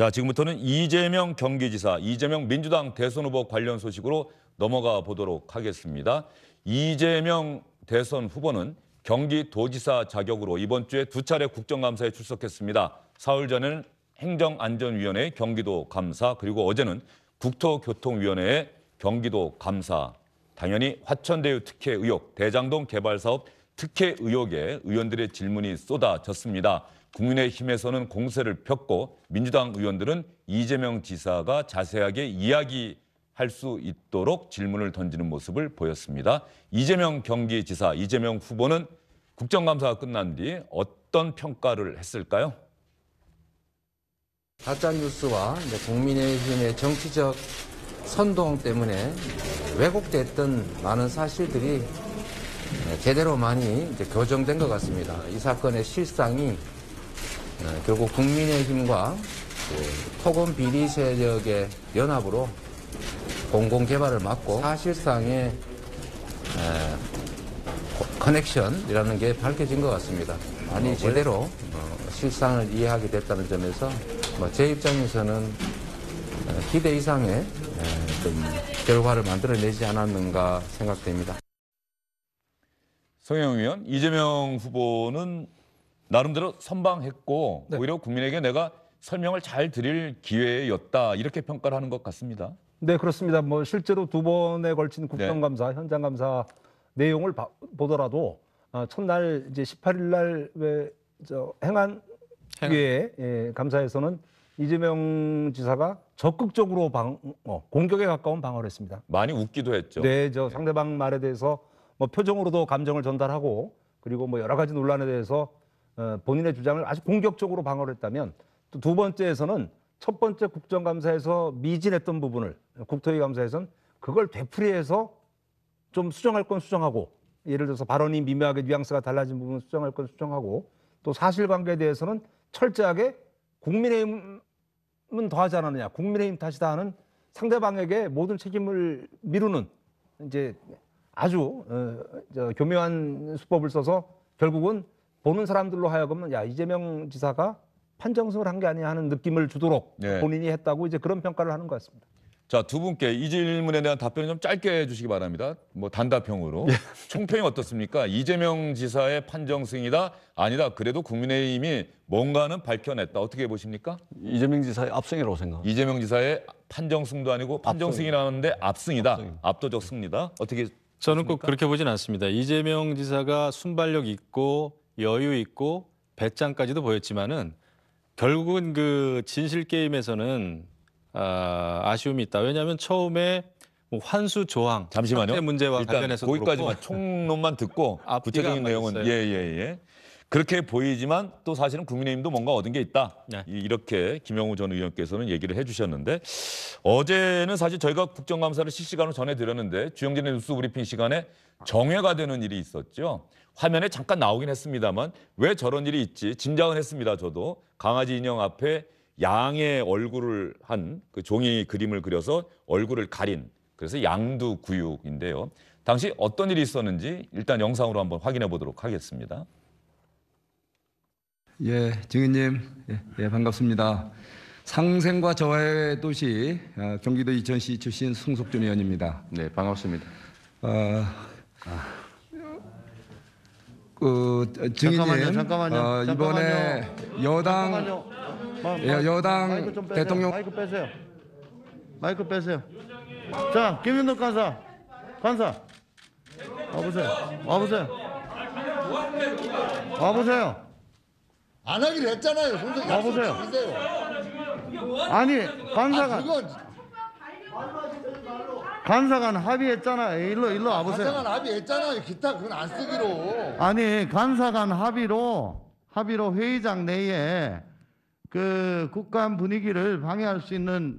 자, 지금부터는 이재명 경기지사, 이재명 민주당 대선 후보 관련 소식으로 넘어가 보도록 하겠습니다. 이재명 대선 후보는 경기도지사 자격으로 이번 주에 2차례 국정감사에 출석했습니다. 사흘 전에는 행정안전위원회 경기도 감사, 그리고 어제는 국토교통위원회의 경기도 감사. 당연히 화천대유 특혜 의혹, 대장동 개발 사업 특혜 의혹에 의원들의 질문이 쏟아졌습니다. 국민의힘에서는 공세를 폈고 민주당 의원들은 이재명 지사가 자세하게 이야기할 수 있도록 질문을 던지는 모습을 보였습니다. 이재명 경기지사, 이재명 후보는 국정감사가 끝난 뒤 어떤 평가를 했을까요? 가짜뉴스와 국민의힘의 정치적 선동 때문에 왜곡됐던 많은 사실들이 제대로 많이 교정된 것 같습니다. 이 사건의 실상이 결국 국민의힘과 토건 비리 세력의 연합으로 공공개발을 막고 사실상의 커넥션이라는 게 밝혀진 것 같습니다. 아니 제대로 실상을 이해하게 됐다는 점에서 제 입장에서는 기대 이상의 좀 결과를 만들어내지 않았는가 생각됩니다. 성영 의원, 이재명 후보는 나름대로 선방했고 네. 오히려 국민에게 내가 설명을 잘 드릴 기회였다 이렇게 평가를 하는 것 같습니다. 네, 그렇습니다. 실제로 2번에 걸친 국정감사, 네. 현장감사 내용을 보더라도 첫날 이제 18일 날 행안위의 감사에서는 이재명 지사가 적극적으로 공격에 가까운 방어를 했습니다. 많이 웃기도 했죠. 네, 상대방 말에 대해서 표정으로도 감정을 전달하고 그리고 여러 가지 논란에 대해서 본인의 주장을 아주 공격적으로 방어를 했다면 또 두 번째에서는 첫 번째 국정감사에서 미진했던 부분을 국토위 감사에서는 그걸 되풀이해서 좀 수정할 건 수정하고 예를 들어서 발언이 미묘하게 뉘앙스가 달라진 부분 수정할 건 수정하고 또 사실관계에 대해서는 철저하게 국민의힘은 더하지 않았느냐, 국민의힘 탓이다 하는 상대방에게 모든 책임을 미루는 이제 아주 교묘한 수법을 써서 결국은 보는 사람들로 하여금 이재명 지사가 판정승을 한 게 아니냐 하는 느낌을 주도록 네. 본인이 했다고 이제 그런 평가를 하는 것 같습니다. 자, 두 분께 이 질문에 대한 답변을 좀 짧게 해주시기 바랍니다. 단답형으로. 네. 총평이 어떻습니까? 이재명 지사의 판정승이다? 아니다. 그래도 국민의힘이 뭔가는 밝혀냈다. 어떻게 보십니까? 이재명 지사의 압승이라고 생각합니다. 이재명 지사의 판정승도 아니고 판정승이라는데 압승이다. 압도적 승리다. 어떻게 저는 꼭 그렇게 보진 않습니다. 이재명 지사가 순발력 있고 여유 있고 배짱까지도 보였지만은 결국은 그 진실 게임에서는 아쉬움이 있다. 왜냐하면 처음에 환수 조항, 잠시만요. 문제와 일단 관련해서 거기까지만 총론만 듣고 구체적인 내용은 예. 그렇게 보이지만 또 사실은 국민의힘도 뭔가 얻은 게 있다. 네. 이렇게 김영우 전 의원께서는 얘기를 해주셨는데 어제는 사실 저희가 국정감사를 실시간으로 전해드렸는데 주영진의 뉴스 브리핑 시간에 정회가 되는 일이 있었죠. 화면에 잠깐 나오긴 했습니다만 왜 저런 일이 있지 짐작은 했습니다. 저도 강아지 인형 앞에 양의 얼굴을 한 그 종이 그림을 그려서 얼굴을 가린 그래서 양두구육인데요. 당시 어떤 일이 있었는지 일단 영상으로 한번 확인해 보도록 하겠습니다. 예, 증인님, 예, 반갑습니다. 상생과 저하의 도시 경기도 이천시 출신 승석준 의원입니다. 네, 반갑습니다. 증인님, 잠깐만요. 이번에 여당 대통령 마이크 빼세요. 자, 김윤덕 간사 와보세요. 안 하기로 했잖아요. 와보세요. 아니 간사간 합의했잖아요. 일로 와보세요. 간사간 합의했잖아요. 기타 그건 안 쓰기로. 아니 간사간 합의로 회의장 내에 그 국감 분위기를 방해할 수 있는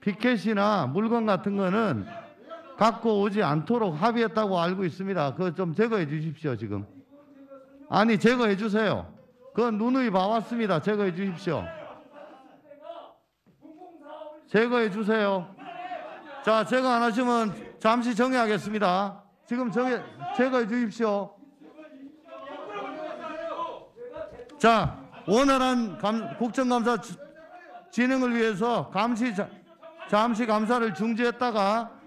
피켓이나 물건 같은 거는 갖고 오지 않도록 합의했다고 알고 있습니다. 그거 좀 제거해 주십시오. 지금. 아니 제거해 주세요. 그건 누누이 봐왔습니다. 제거해 주십시오. 제거해 주세요. 자, 제거 안 하시면 잠시 정회하겠습니다. 지금 제거해 주십시오. 자, 원활한 국정감사 진행을 위해서 잠시 감사를 중지했다가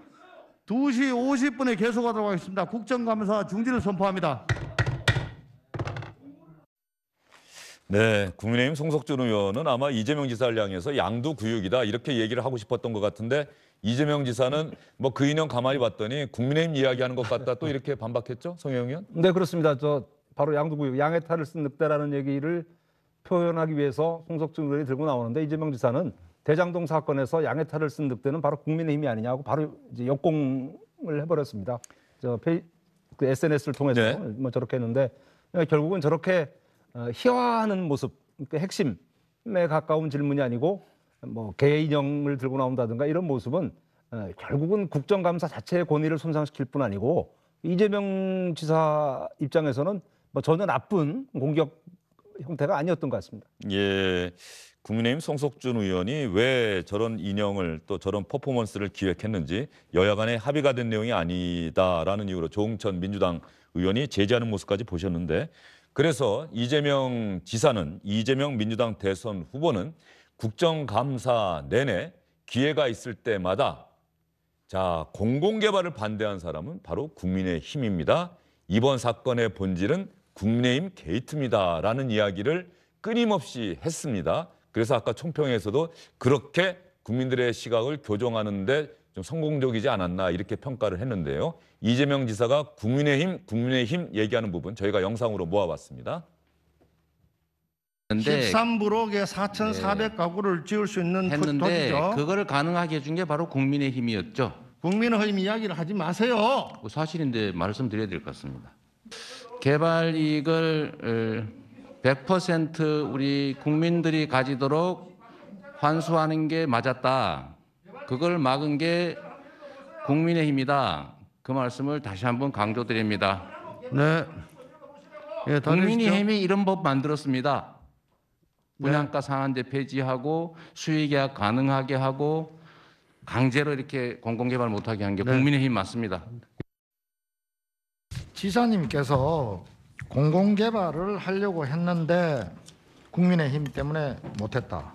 2시 50분에 계속하도록 하겠습니다. 국정감사 중지를 선포합니다. 네, 국민의힘 송석준 의원은 아마 이재명 지사를 향해서 양두구육이다 이렇게 얘기를 하고 싶었던 것 같은데 이재명 지사는 뭐 그 인연 가만히 봤더니 국민의힘 이야기하는 것 같다 또 이렇게 반박했죠, 성영 의원? 네, 그렇습니다. 저 바로 양두구육, 양의 탈을 쓴 늑대라는 얘기를 표현하기 위해서 송석준 의원이 들고 나오는데 이재명 지사는 대장동 사건에서 양의 탈을 쓴 늑대는 바로 국민의힘이 아니냐고 바로 이제 역공을 해버렸습니다. 그 SNS를 통해서 네. 뭐 저렇게 했는데 결국은 저렇게 희화하는 모습, 그러니까 핵심에 가까운 질문이 아니고 뭐 개 인형을 들고 나온다든가 이런 모습은 결국은 국정감사 자체의 권위를 손상시킬 뿐 아니고 이재명 지사 입장에서는 뭐 전혀 나쁜 공격 형태가 아니었던 것 같습니다. 예, 국민의힘 송석준 의원이 왜 저런 인형을 또 저런 퍼포먼스를 기획했는지 여야 간에 합의가 된 내용이 아니다라는 이유로 조응천 민주당 의원이 제지하는 모습까지 보셨는데 그래서 이재명 지사는 이재명 민주당 대선 후보는 국정감사 내내 기회가 있을 때마다 자 공공개발을 반대한 사람은 바로 국민의힘입니다. 이번 사건의 본질은 국민의힘 게이트입니다라는 이야기를 끊임없이 했습니다. 그래서 아까 총평에서도 그렇게 국민들의 시각을 교정하는데 좀 성공적이지 않았나 이렇게 평가를 했는데요. 이재명 지사가 국민의힘 얘기하는 부분 저희가 영상으로 모아봤습니다. 13브록에 4,400가구를 지을 수 있는 했는데 토지죠. 그거를 가능하게 해준 게 바로 국민의힘이었죠. 국민의힘 이야기를 하지 마세요. 사실인데 말씀드려야 될 것 같습니다. 개발 이익을 100% 우리 국민들이 가지도록 환수하는 게 맞았다. 그걸 막은 게 국민의힘이다. 그 말씀을 다시 한번 강조드립니다. 네. 예, 국민의힘이 이런 법 만들었습니다. 분양가 상한제 폐지하고 수의계약 가능하게 하고 강제로 이렇게 공공개발 못하게 한 게 국민의힘 맞습니다. 지사님께서 공공개발을 하려고 했는데 국민의힘 때문에 못했다.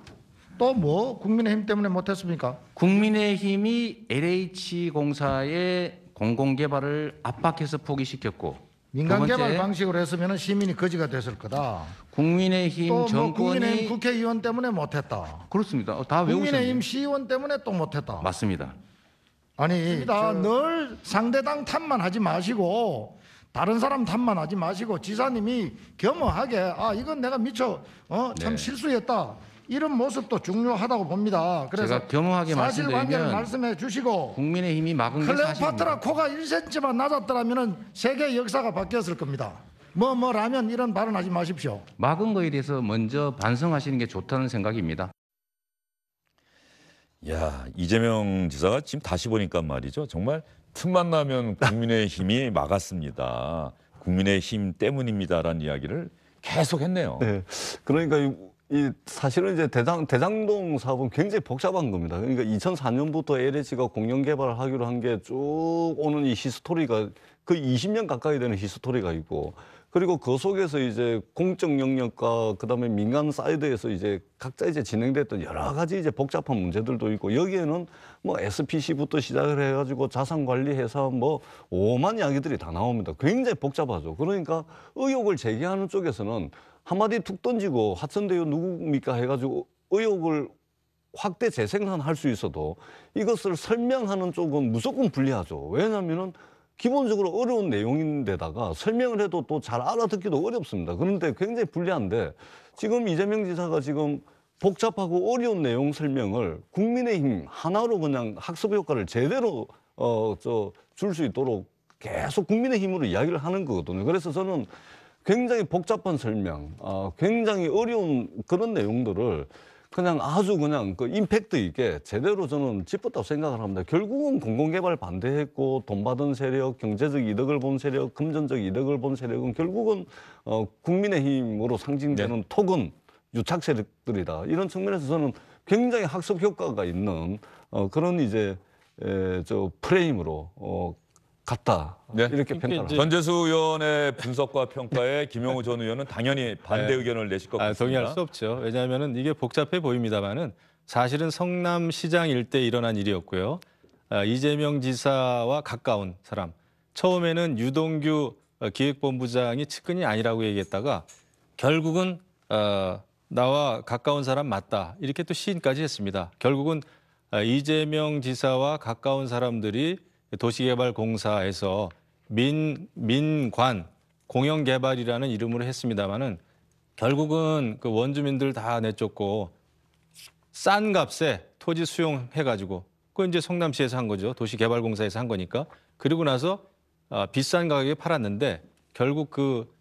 또 뭐 국민의힘 때문에 못했습니까? 국민의힘이 LH공사의 공공개발을 압박해서 포기시켰고 민간개발 방식으로 했으면 시민이 거지가 됐을 거다. 국민의힘 또 뭐 정권이 국민의힘 국회의원 때문에 못했다. 그렇습니다. 다 외우셨네요. 국민의힘 시의원 때문에 또 못했다. 맞습니다. 아니 늘 상대당 탓만 하지 마시고 다른 사람 탓만 하지 마시고 지사님이 겸허하게 아 이건 내가 미처 참 실수였다. 이런 모습도 중요하다고 봅니다. 그래서 제가 겸허하게 사실관계를 말씀드리면 말씀해 주시고 국민의힘이 막은 게 클레오파트라 사실입니다. 코가 1cm만 낮았더라면 세계 역사가 바뀌었을 겁니다. 뭐라면 이런 발언하지 마십시오. 막은 거에 대해서 먼저 반성하시는 게 좋다는 생각입니다. 야, 이재명 지사가 지금 다시 보니까 말이죠. 정말 틈만 나면 국민의힘이 막았습니다. 국민의힘 때문입니다라는 이야기를 계속 했네요. 네. 그러니까 이 사실은 이제 대장동 사업은 굉장히 복잡한 겁니다. 그러니까 2004년부터 LH가 공영 개발을 하기로 한 게 쭉 오는 이 히스토리가 거의 20년 가까이 되는 히스토리가 있고 그리고 그 속에서 이제 공적 영역과 그다음에 민간 사이드에서 이제 각자 이제 진행됐던 여러 가지 이제 복잡한 문제들도 있고 여기에는 뭐 SPC부터 시작을 해가지고 자산 관리 회사 뭐 오만 이야기들이 다 나옵니다. 굉장히 복잡하죠. 그러니까 의혹을 제기하는 쪽에서는 한마디 툭 던지고 하천대유 누굽니까 해가지고 의혹을 확대 재생산할 수 있어도 이것을 설명하는 쪽은 무조건 불리하죠. 왜냐하면은 기본적으로 어려운 내용인데다가 설명을 해도 또 잘 알아듣기도 어렵습니다. 그런데 굉장히 불리한데 지금 이재명 지사가 지금 복잡하고 어려운 내용 설명을 국민의힘 하나로 그냥 학습 효과를 제대로 줄 수 있도록 계속 국민의힘으로 이야기를 하는 거거든요. 그래서 저는 굉장히 복잡한 설명, 굉장히 어려운 그런 내용들을 그냥 아주 그냥 그 임팩트 있게 제대로 저는 짚었다고 생각을 합니다. 결국은 공공개발 반대했고 돈 받은 세력, 경제적 이득을 본 세력, 금전적 이득을 본 세력은 결국은 국민의힘으로 상징되는 네. 토건 유착 세력들이다. 이런 측면에서 저는 굉장히 학습 효과가 있는 그런 이제 저 프레임으로 같다. 네. 이렇게 평가를 합니다. 전재수 의원의 분석과 평가에 김영우 전 의원은 당연히 반대 의견을 내실 것 같습니다. 동의할 수 없죠. 왜냐하면은 이게 복잡해 보입니다만은 사실은 성남시장 일대에 일어난 일이었고요. 이재명 지사와 가까운 사람, 처음에는 유동규 기획본부장이 측근이 아니라고 얘기했다가 결국은 나와 가까운 사람 맞다 이렇게 또 시인까지 했습니다. 결국은 이재명 지사와 가까운 사람들이 도시개발공사에서 민관 공영개발이라는 이름으로 했습니다마는 결국은 그 원주민들 다 내쫓고 싼 값에 토지 수용해가지고 그건 이제 성남시에서 한 거죠. 도시개발공사에서 한 거니까. 그리고 나서 비싼 가격에 팔았는데 결국 그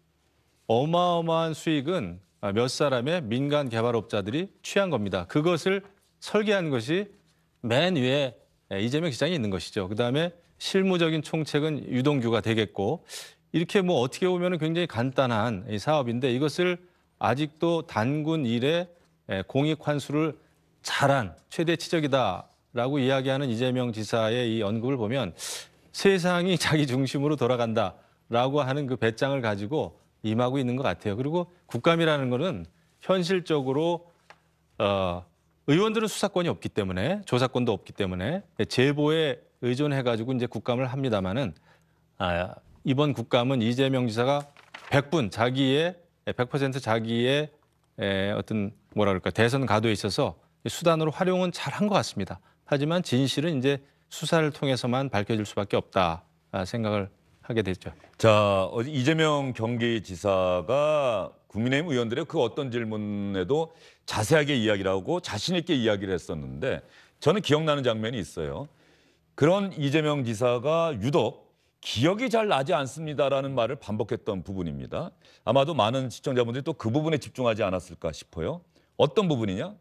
어마어마한 수익은 몇 사람의 민간 개발업자들이 취한 겁니다. 그것을 설계한 것이 맨 위에 이재명 시장이 있는 것이죠. 그다음에 실무적인 총책은 유동규가 되겠고 이렇게 뭐 어떻게 보면 굉장히 간단한 이 사업인데 이것을 아직도 단군 일에 공익 환수를 잘한 최대 치적이다라고 이야기하는 이재명 지사의 이 언급을 보면 세상이 자기 중심으로 돌아간다라고 하는 그 배짱을 가지고 임하고 있는 것 같아요. 그리고 국감이라는 거는 현실적으로 의원들은 수사권이 없기 때문에 조사권도 없기 때문에 제보에 의존해가지고 이제 국감을 합니다마는 이번 국감은 이재명 지사가 100% 자기의 어떤 뭐라 그럴까 대선 가도에 있어서 수단으로 활용은 잘한 것 같습니다. 하지만 진실은 이제 수사를 통해서만 밝혀질 수밖에 없다 생각을 하게 됐죠. 자, 어제 이재명 경기지사가 국민의힘 의원들의 그 어떤 질문에도 자세하게 이야기를 하고 자신 있게 이야기를 했었는데 저는 기억나는 장면이 있어요. 그런 이재명 지사가 유독 기억이 잘 나지 않습니다라는 말을 반복했던 부분입니다. 아마도 많은 시청자분들이 또 그 부분에 집중하지 않았을까 싶어요. 어떤 부분이냐?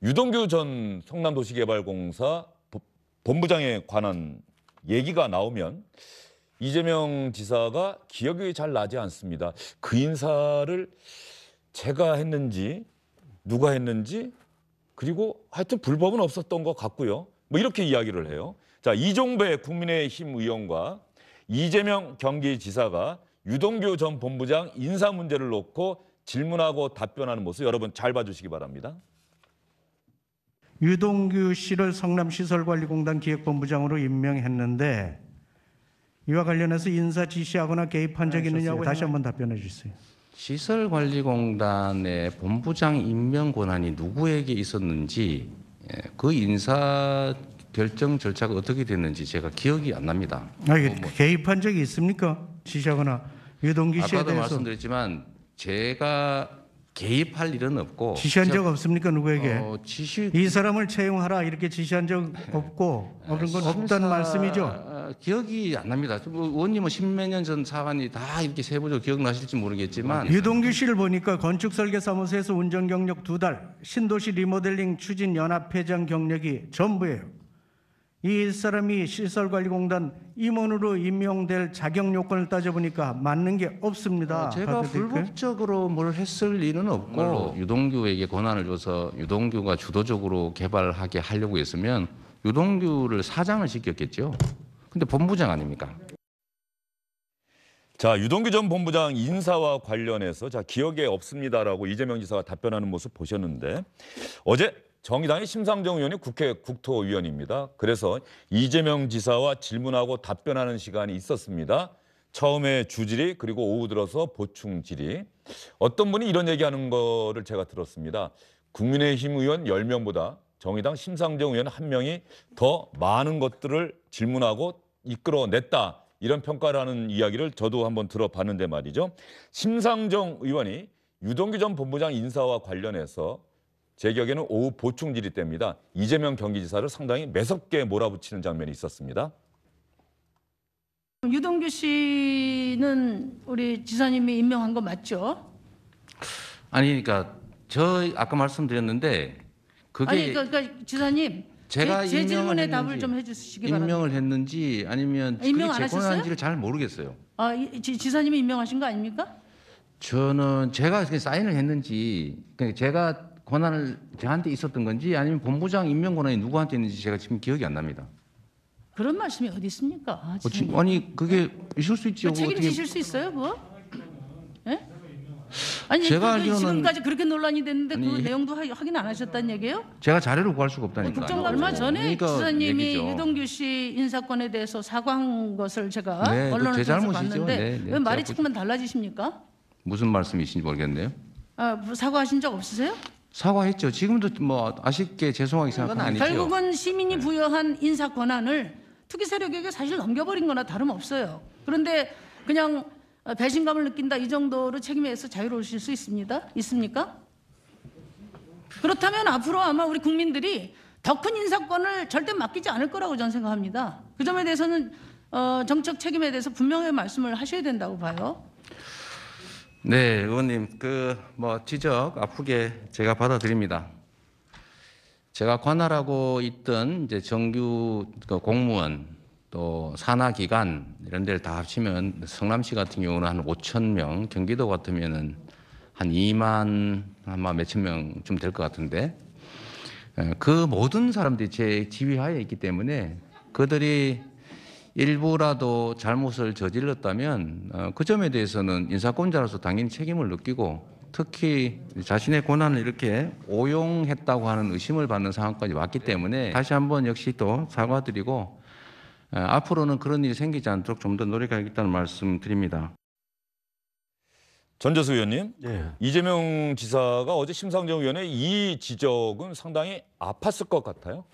유동규 전 성남도시개발공사 본부장에 관한 얘기가 나오면 이재명 지사가 기억이 잘 나지 않습니다. 그 인사를 제가 했는지 누가 했는지 그리고 하여튼 불법은 없었던 것 같고요. 뭐 이렇게 이야기를 해요. 자, 이종배 국민의힘 의원과 이재명 경기지사가 유동규 전 본부장 인사 문제를 놓고 질문하고 답변하는 모습 여러분 잘 봐주시기 바랍니다. 유동규 씨를 성남시설관리공단 기획본부장으로 임명했는데 이와 관련해서 인사 지시하거나 개입한 적이 있느냐고 다시 한번 답변해 주세요. 시설관리공단의 본부장 임명 권한이 누구에게 있었는지 그 인사 결정 절차가 어떻게 됐는지 제가 기억이 안 납니다. 개입한 적이 있습니까? 지시하거나 유동규 씨에 아까도 대해서 말씀드렸지만 제가 개입할 일은 없고 지시한 적 없습니까? 누구에게? 지시 이 사람을 채용하라 이렇게 지시한 적 없고 그런 건 없다는 말씀이죠. 기억이 안 납니다. 의원님은 십몇 년 전 사안이 다 이렇게 세부적으로 기억나실지 모르겠지만 유동규 씨를 보니까 건축설계사무소에서 운전 경력 2달, 신도시 리모델링 추진 연합회장 경력이 전부예요. 이 사람이 시설관리공단 임원으로 임명될 자격 요건을 따져보니까 맞는 게 없습니다. 제가 불법적으로 뭘 했을 리는 없고 유동규에게 권한을 줘서 유동규가 주도적으로 개발하게 하려고 했으면 유동규를 사장을 시켰겠죠. 근데 본부장 아닙니까? 자, 유동규 전 본부장 인사와 관련해서 자, 기억에 없습니다라고 이재명 지사가 답변하는 모습 보셨는데 어제 정의당의 심상정 의원이 국회 국토위원입니다. 그래서 이재명 지사와 질문하고 답변하는 시간이 있었습니다. 처음에 주질의 그리고 오후 들어서 보충 질의. 어떤 분이 이런 얘기하는 거를 제가 들었습니다. 국민의힘 의원 10명보다 정의당 심상정 의원 1명이 더 많은 것들을 질문하고 이끌어냈다. 이런 평가를 하는 이야기를 저도 한번 들어봤는데 말이죠. 심상정 의원이 유동규 전 본부장 인사와 관련해서 제 기억에는 오후 보충 질의 때입니다. 이재명 경기지사를 상당히 매섭게 몰아붙이는 장면이 있었습니다. 유동규 씨는 우리 지사님이 임명한 거 맞죠? 아니 그러니까 저 아까 말씀드렸는데 그게 아니 그러니까 지사님 제가 제 질문에 했는지, 답을 좀 해주시기 바랍니다. 임명을 했는지 아니면 임명 그게 안 제 권한인지를 잘 모르겠어요. 지사님이 임명하신 거 아닙니까? 저는 제가 사인을 했는지 제가 권한을 저한테 있었던 건지 아니면 본부장 임명 권한이 누구한테 있는지 제가 지금 기억이 안 납니다. 그런 말씀이 어디 있습니까? 아니 그게 있을 수 있죠. 책임지실 수 있어요, 그거? 예? 아니 제가 그 알기로는- 지금까지 그렇게 논란이 됐는데 그 아니, 내용도 확인 안 하셨다는 얘기예요? 제가 자료를 구할 수가 없다니까요. 국정 얼마 전에 그러니까 지사님이 얘기죠. 유동규 씨 인사권에 대해서 사과한 것을 제가 네, 그 언론을 제 통해서 잘못이죠. 봤는데 네, 네, 왜 말이 제가 자꾸만 달라지십니까? 무슨 말씀이신지 모르겠네요. 사과하신 적 없으세요? 사과했죠. 지금도 뭐 아쉽게 죄송하게 생각은 아니죠. 결국은 시민이 부여한 인사 권한을 투기 세력에게 사실 넘겨버린 거나 다름없어요. 그런데 그냥 배신감을 느낀다 이 정도로 책임에서 자유로우실 수 있습니까? 그렇다면 앞으로 아마 우리 국민들이 더 큰 인사권을 절대 맡기지 않을 거라고 저는 생각합니다. 그 점에 대해서는 정책 책임에 대해서 분명히 말씀을 하셔야 된다고 봐요. 네, 의원님 그 뭐 지적 아프게 제가 받아들입니다. 제가 관할하고 있던 이제 정규 그 공무원 또 산하기관 이런 데를 다 합치면 성남시 같은 경우는 한 5천 명, 경기도 같으면은 한 2만 아마 몇천 명쯤 될 것 같은데 그 모든 사람들이 제 지휘하에 있기 때문에 그들이 일부라도 잘못을 저질렀다면 그 점에 대해서는 인사권자로서 당연히 책임을 느끼고 특히 자신의 권한을 이렇게 오용했다고 하는 의심을 받는 상황까지 왔기 때문에 다시 한번 역시 또 사과드리고 앞으로는 그런 일이 생기지 않도록 좀 더 노력하겠다는 말씀 드립니다. 전재수 의원님, 예. 이재명 지사가 어제 심상정 의원의 이 지적은 상당히 아팠을 것 같아요.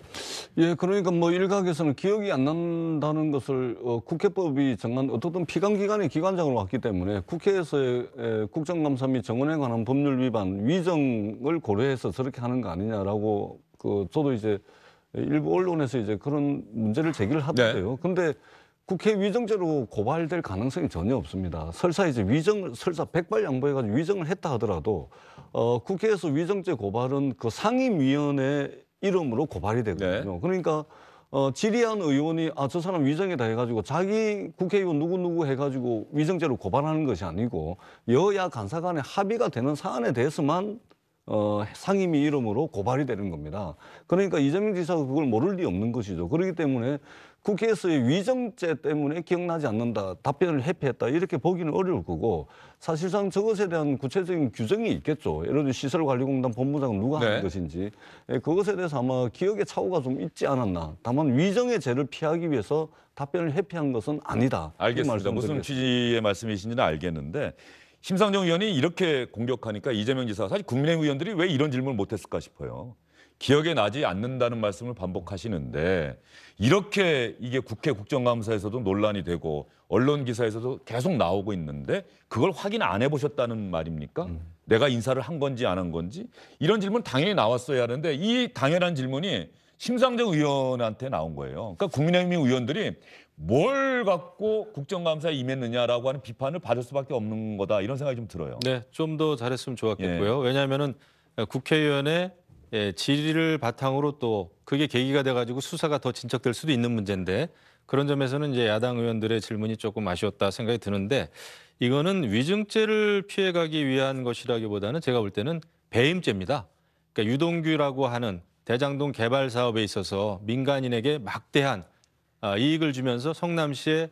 예, 그러니까 뭐 일각에서는 기억이 안 난다는 것을 국회법이 정한 어떻든 피감기관의 기관장으로 왔기 때문에 국회에서의 국정감사 및 정원에 관한 법률 위반, 위정을 고려해서 저렇게 하는 거 아니냐라고 저도 이제 일부 언론에서 이제 그런 문제를 제기를 하던데요. 근데 국회 위정죄로 고발될 가능성이 전혀 없습니다. 설사 이제 설사 백발양보해가지고 위정을 했다 하더라도 국회에서 위정죄 고발은 그 상임위원회 이름으로 고발이 되거든요. 그러니까 질의한 의원이 저 사람 위정이다 해가지고 자기 국회의원 누구 해가지고 위정죄로 고발하는 것이 아니고 여야 간사 간에 합의가 되는 사안에 대해서만 상임위 이름으로 고발이 되는 겁니다. 그러니까 이재명 지사가 그걸 모를 리 없는 것이죠. 그렇기 때문에 국회에서의 위정죄 때문에 기억나지 않는다, 답변을 회피했다 이렇게 보기는 어려울 거고 사실상 저것에 대한 구체적인 규정이 있겠죠. 예를 들어 시설관리공단 본부장은 누가 하는 것인지 그것에 대해서 아마 기억의 착오가 좀 있지 않았나. 다만 위정의 죄를 피하기 위해서 답변을 회피한 것은 아니다. 알겠습니다. 무슨 취지의 말씀이신지는 알겠는데 심상정 의원이 이렇게 공격하니까 이재명 지사가 사실 국민의힘 의원들이 왜 이런 질문을 못했을까 싶어요. 기억에 나지 않는다는 말씀을 반복하시는데 이렇게 이게 국회 국정감사에서도 논란이 되고 언론 기사에서도 계속 나오고 있는데 그걸 확인 안 해보셨다는 말입니까? 내가 인사를 한 건지 안 한 건지 이런 질문 당연히 나왔어야 하는데 이 당연한 질문이 심상정 의원한테 나온 거예요. 그러니까 국민의힘 의원들이 뭘 갖고 국정감사에 임했느냐라고 하는 비판을 받을 수밖에 없는 거다 이런 생각이 좀 들어요. 네, 좀 더 잘했으면 좋았겠고요. 왜냐하면은 국회의원의 질의를 바탕으로 또 그게 계기가 돼가지고 수사가 더 진척될 수도 있는 문제인데 그런 점에서는 이제 야당 의원들의 질문이 조금 아쉬웠다 생각이 드는데 이거는 위증죄를 피해가기 위한 것이라기보다는 제가 볼 때는 배임죄입니다. 그러니까 유동규라고 하는 대장동 개발 사업에 있어서 민간인에게 막대한 이익을 주면서 성남시에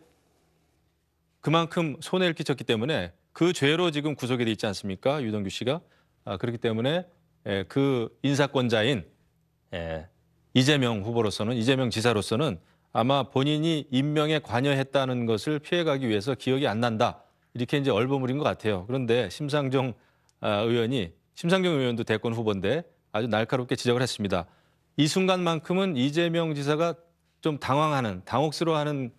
그만큼 손해를 끼쳤기 때문에 그 죄로 지금 구속이 돼 있지 않습니까? 유동규 씨가. 그렇기 때문에 그 인사권자인 이재명 후보로서는 이재명 지사로서는 아마 본인이 임명에 관여했다는 것을 피해가기 위해서 기억이 안 난다. 이렇게 이제 얼버무린 것 같아요. 그런데 심상정 의원도 대권 후보인데 아주 날카롭게 지적을 했습니다. 이 순간만큼은 이재명 지사가 좀 당혹스러워하는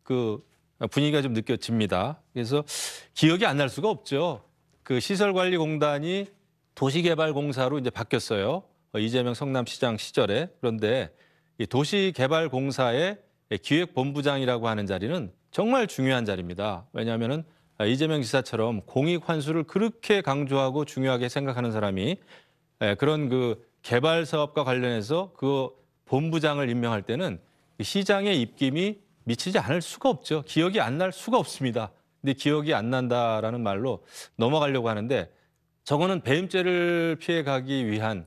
그 분위기가 좀 느껴집니다. 그래서 기억이 안 날 수가 없죠. 그 시설관리공단이 도시개발공사로 이제 바뀌었어요. 이재명 성남시장 시절에. 그런데 이 도시개발공사의 기획본부장이라고 하는 자리는 정말 중요한 자리입니다. 왜냐하면은 이재명 지사처럼 공익 환수를 그렇게 강조하고 중요하게 생각하는 사람이 그런 그 개발 사업과 관련해서 그 본부장을 임명할 때는 시장의 입김이 미치지 않을 수가 없죠. 기억이 안 날 수가 없습니다. 근데 기억이 안 난다라는 말로 넘어가려고 하는데 저거는 배임죄를 피해가기 위한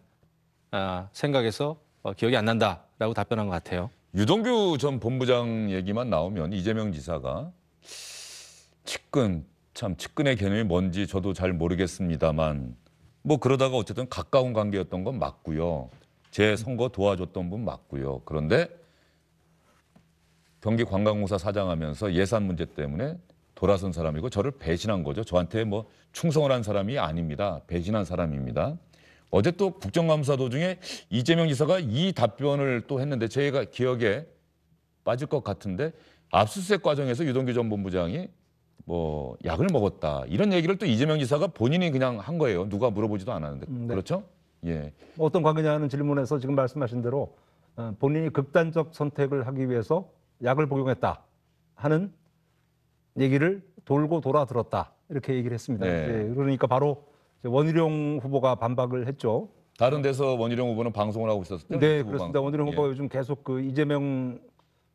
생각에서 기억이 안 난다라고 답변한 것 같아요. 유동규 전 본부장 얘기만 나오면 이재명 지사가 측근 참 측근의 개념이 뭔지 저도 잘 모르겠습니다만 뭐 그러다가 어쨌든 가까운 관계였던 건 맞고요. 제 선거 도와줬던 분 맞고요. 그런데 경기관광공사 사장하면서 예산 문제 때문에 돌아선 사람이고 저를 배신한 거죠. 저한테 뭐 충성을 한 사람이 아닙니다. 배신한 사람입니다. 어제 또 국정감사 도중에 이재명 지사가 이 답변을 또 했는데 제가 기억에 빠질 것 같은데 압수수색 과정에서 유동규 전 본부장이 뭐 약을 먹었다 이런 얘기를 또 이재명 지사가 본인이 그냥 한 거예요. 누가 물어보지도 않았는데. 네. 그렇죠? 예. 어떤 관계냐는 질문에서 지금 말씀하신 대로 본인이 극단적 선택을 하기 위해서 약을 복용했다 하는 얘기를 돌고 돌아 들었다 이렇게 얘기를 했습니다. 네. 예, 그러니까 바로 원희룡 후보가 반박을 했죠. 다른 데서 원희룡 후보는 방송을 하고 있었죠. 네, 유튜브 그렇습니다. 방송. 원희룡 후보가 요즘 계속 그 이재명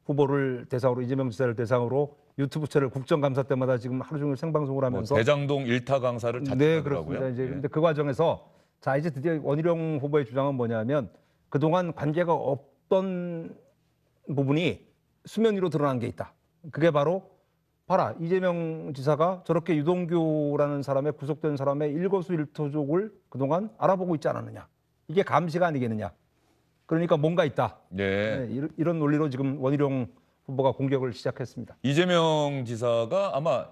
후보를 대상으로 이재명 지사를 대상으로 유튜브 채널 국정감사 때마다 지금 하루 종일 생방송을 뭐 하면서 대장동 일타 강사를 네, 자퇴하더라고요. 그렇습니다. 이제 예. 근데 그 과정에서 자 이제 드디어 원희룡 후보의 주장은 뭐냐면 그동안 관계가 없던 부분이 수면 위로 드러난 게 있다. 그게 바로 봐라 이재명 지사가 저렇게 유동규라는 사람의 구속된 사람의 일거수일투족을 그동안 알아보고 있지 않았느냐. 이게 감시가 아니겠느냐. 그러니까 뭔가 있다. 네. 네, 이런 논리로 지금 원희룡 후보가 공격을 시작했습니다. 이재명 지사가 아마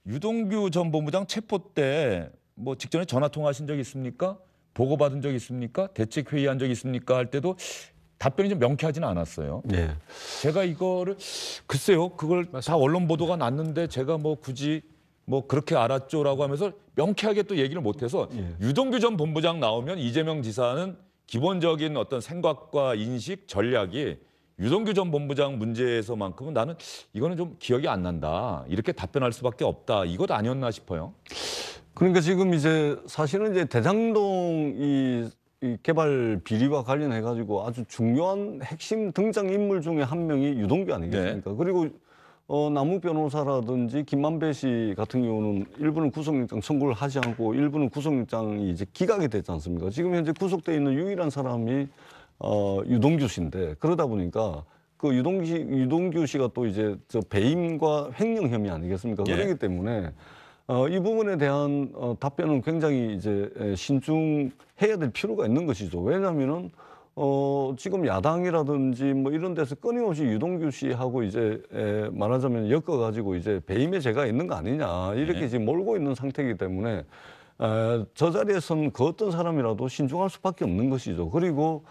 유동규 전 본부장 체포 때 뭐 직전에 전화 통화하신 적 있습니까? 보고받은 적 있습니까? 대책 회의한 적 있습니까? 할 때도 답변이 좀 명쾌하지는 않았어요. 네. 제가 이거를 글쎄요, 그걸 다 언론 보도가 났는데 제가 뭐 굳이 뭐 그렇게 알았죠라고 하면서 명쾌하게 또 얘기를 못해서 유동규 전 본부장 나오면 이재명 지사는 기본적인 어떤 생각과 인식, 전략이 유동규 전 본부장 문제에서만큼은 나는 이거는 좀 기억이 안 난다. 이렇게 답변할 수밖에 없다. 이것 아니었나 싶어요. 그러니까 지금 이제 사실은 이제 대장동 이 개발 비리와 관련해 가지고 아주 중요한 핵심 등장 인물 중에 한 명이 유동규 아니겠습니까? 그리고 남욱 변호사라든지 김만배 씨 같은 경우는 일부는 구속영장 청구를 하지 않고 일부는 구속영장이 이제 기각이 됐지 않습니까? 지금 현재 구속돼 있는 유일한 사람이 유동규 씨인데 그러다 보니까 그 유동규 씨가 또 이제 저 배임과 횡령 혐의 아니겠습니까? 예. 그렇기 때문에 이 부분에 대한 답변은 굉장히 이제 신중해야 될 필요가 있는 것이죠. 왜냐하면은 지금 야당이라든지 뭐 이런 데서 끊임없이 유동규 씨하고 이제 말하자면 엮어가지고 이제 배임의 죄가 있는 거 아니냐 이렇게 지금 몰고 있는 상태이기 때문에 저 자리에서는 그 어떤 사람이라도 신중할 수밖에 없는 것이죠. 그리고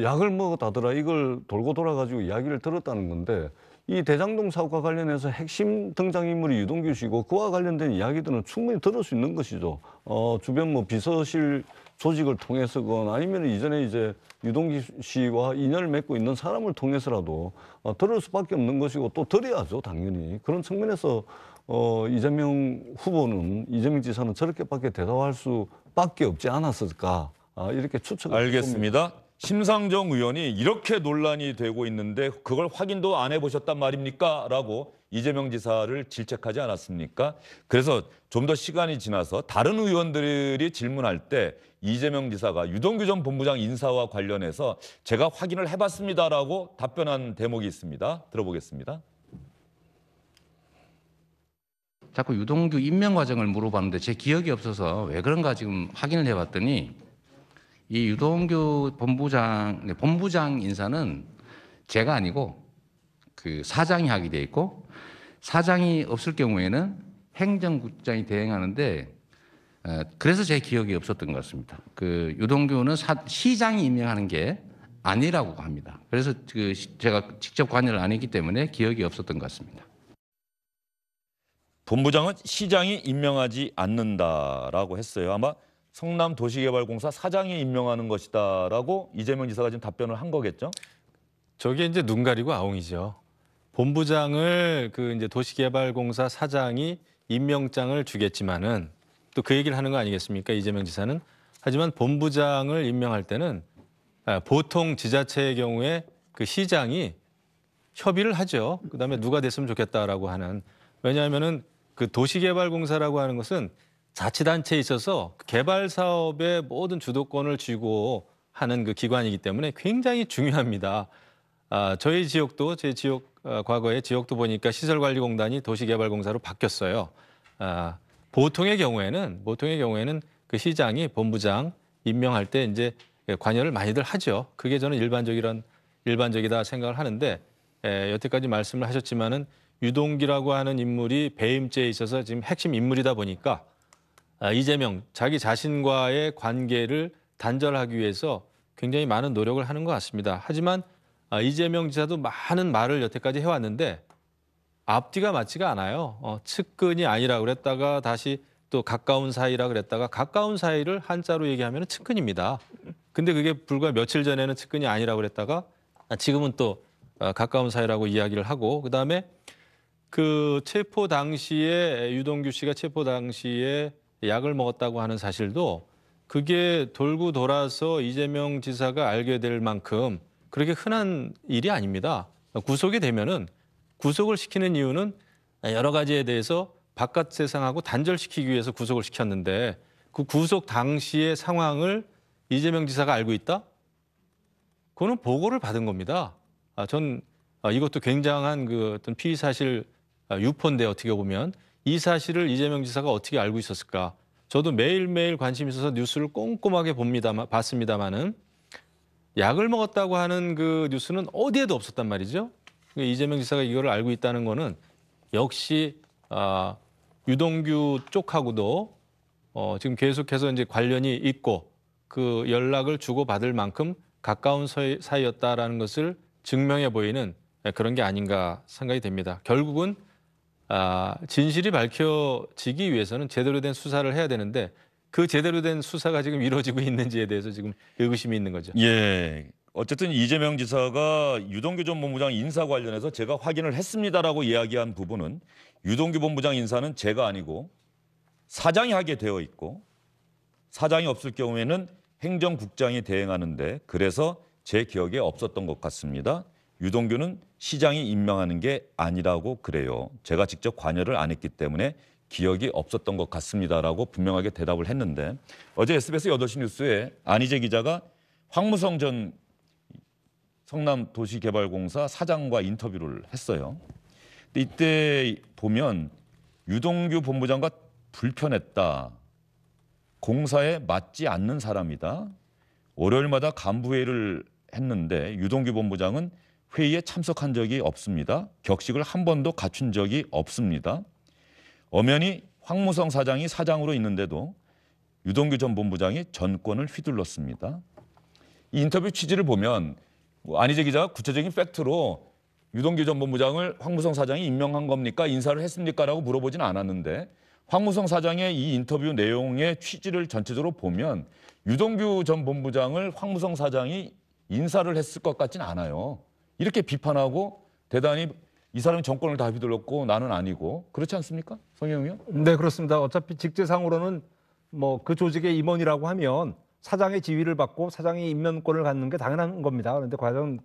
약을 먹었다더라 이걸 돌고 돌아가지고 이야기를 들었다는 건데 이 대장동 사업과 관련해서 핵심 등장인물이 유동규 씨고 그와 관련된 이야기들은 충분히 들을 수 있는 것이죠. 주변 뭐 비서실 조직을 통해서건 아니면 이전에 이제 유동규 씨와 인연을 맺고 있는 사람을 통해서라도 들을 수밖에 없는 것이고 또 들어야죠, 당연히. 그런 측면에서 이재명 후보는 이재명 지사는 저렇게밖에 대답할 수밖에 없지 않았을까 이렇게 추측을 알겠습니다. 심상정 의원이 이렇게 논란이 되고 있는데 그걸 확인도 안 해보셨단 말입니까? 라고 이재명 지사를 질책하지 않았습니까? 그래서 좀 더 시간이 지나서 다른 의원들이 질문할 때 이재명 지사가 유동규 전 본부장 인사와 관련해서 제가 확인을 해봤습니다라고 답변한 대목이 있습니다. 들어보겠습니다. 자꾸 유동규 임명 과정을 물어봤는데 제 기억이 없어서 왜 그런가 지금 확인을 해봤더니 이 유동규 본부장 인사는 제가 아니고 그 사장이 하게 돼 있고 사장이 없을 경우에는 행정국장이 대행하는데 그래서 제 기억이 없었던 것 같습니다. 그 유동규는 시장이 임명하는 게 아니라고 합니다. 그래서 제가 직접 관여를 안 했기 때문에 기억이 없었던 것 같습니다. 본부장은 시장이 임명하지 않는다라고 했어요. 아마 성남도시개발공사 사장이 임명하는 것이다라고 이재명 지사가 지금 답변을 한 거겠죠? 저게 이제 눈 가리고 아웅이죠. 본부장을 그 이제 도시개발공사 사장이 임명장을 주겠지만은 또 그 얘기를 하는 거 아니겠습니까? 이재명 지사는. 하지만 본부장을 임명할 때는 보통 지자체의 경우에 그 시장이 협의를 하죠. 그다음에 누가 됐으면 좋겠다라고 하는. 왜냐하면은 그 도시개발공사라고 하는 것은 자치단체에 있어서 개발 사업의 모든 주도권을 쥐고 하는 그 기관이기 때문에 굉장히 중요합니다. 저희 지역도 제 지역 과거에 지역도 보니까 시설관리공단이 도시개발공사로 바뀌었어요. 보통의 경우에는 그 시장이 본부장 임명할 때 이제 관여를 많이들 하죠. 그게 저는 일반적이다 생각을 하는데 여태까지 말씀을 하셨지만은 유동규라고 하는 인물이 배임죄에 있어서 지금 핵심 인물이다 보니까 이재명 자기 자신과의 관계를 단절하기 위해서 굉장히 많은 노력을 하는 것 같습니다. 하지만 이재명 지사도 많은 말을 여태까지 해왔는데 앞뒤가 맞지가 않아요. 측근이 아니라 그랬다가 다시 또 가까운 사이라 그랬다가 가까운 사이를 한자로 얘기하면 측근입니다. 근데 그게 불과 며칠 전에는 측근이 아니라 그랬다가 지금은 또 가까운 사이라고 이야기를 하고 그다음에 그 체포 당시에 유동규 씨가 체포 당시에 약을 먹었다고 하는 사실도 그게 돌고 돌아서 이재명 지사가 알게 될 만큼 그렇게 흔한 일이 아닙니다. 구속이 되면은 구속을 시키는 이유는 여러 가지에 대해서 바깥 세상하고 단절시키기 위해서 구속을 시켰는데 그 구속 당시의 상황을 이재명 지사가 알고 있다? 그거는 보고를 받은 겁니다. 전 이것도 굉장한 그 어떤 피의 사실 유포인데 어떻게 보면 이 사실을 이재명 지사가 어떻게 알고 있었을까? 저도 매일매일 관심 있어서 뉴스를 꼼꼼하게 봤습니다만은 약을 먹었다고 하는 그 뉴스는 어디에도 없었단 말이죠. 이재명 지사가 이거를 알고 있다는 거는 역시 유동규 쪽하고도 지금 계속해서 이제 관련이 있고 그 연락을 주고받을 만큼 가까운 사이였다라는 것을 증명해 보이는 그런 게 아닌가 생각이 됩니다. 결국은 진실이 밝혀지기 위해서는 제대로 된 수사를 해야 되는데 그 제대로 된 수사가 지금 이루어지고 있는지에 대해서 지금 의구심이 있는 거죠. 예. 어쨌든 이재명 지사가 유동규 전 본부장 인사 관련해서 제가 확인을 했습니다라고 이야기한 부분은 유동규 본부장 인사는 제가 아니고 사장이 하게 되어 있고 사장이 없을 경우에는 행정국장이 대행하는데 그래서 제 기억에 없었던 것 같습니다. 유동규는 시장이 임명하는 게 아니라고 그래요. 제가 직접 관여를 안 했기 때문에 기억이 없었던 것 같습니다라고 분명하게 대답을 했는데 어제 SBS 8시 뉴스에 안희재 기자가 황무성 전 성남도시개발공사 사장과 인터뷰를 했어요. 근데 이때 보면 유동규 본부장과 불편했다. 공사에 맞지 않는 사람이다. 월요일마다 간부회의를 했는데 유동규 본부장은 회의에 참석한 적이 없습니다. 격식을 한 번도 갖춘 적이 없습니다. 엄연히 황무성 사장이 사장으로 있는데도 유동규 전 본부장이 전권을 휘둘렀습니다. 이 인터뷰 취지를 보면 안희재 기자가 구체적인 팩트로 유동규 전 본부장을 황무성 사장이 임명한 겁니까? 인사를 했습니까? 라고 물어보진 않았는데 황무성 사장의 이 인터뷰 내용의 취지를 전체적으로 보면 유동규 전 본부장을 황무성 사장이 인사를 했을 것 같진 않아요. 이렇게 비판하고 대단히 이 사람이 정권을 다 휘둘렀고 나는 아니고 그렇지 않습니까? 성형 의원? 네, 그렇습니다. 어차피 직제상으로는 뭐 그 조직의 임원이라고 하면 사장의 지위를 받고 사장이 임명권을 갖는 게 당연한 겁니다. 그런데 과연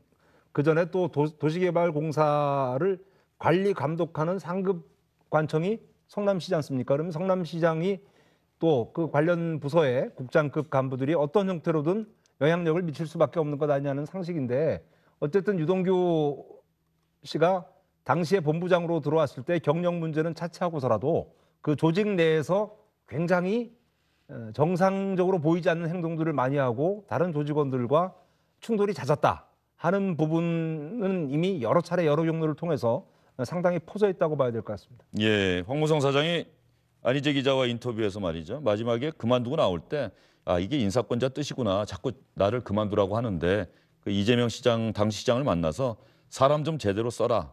그 전에 또 도시개발공사를 관리 감독하는 상급 관청이 성남시지 않습니까? 그러면 성남시장이 또 그 관련 부서의 국장급 간부들이 어떤 형태로든 영향력을 미칠 수밖에 없는 것 아니냐는 상식인데 어쨌든 유동규 씨가 당시에 본부장으로 들어왔을 때 경력 문제는 차치하고서라도 그 조직 내에서 굉장히 정상적으로 보이지 않는 행동들을 많이 하고 다른 조직원들과 충돌이 잦았다 하는 부분은 이미 여러 차례 여러 경로를 통해서 상당히 퍼져 있다고 봐야 될 것 같습니다. 예, 황무성 사장이 안희재 기자와 인터뷰에서 말이죠. 마지막에 그만두고 나올 때 이게 인사권자 뜻이구나. 자꾸 나를 그만두라고 하는데 그 이재명 시장 당시 시장을 만나서 사람 좀 제대로 써라.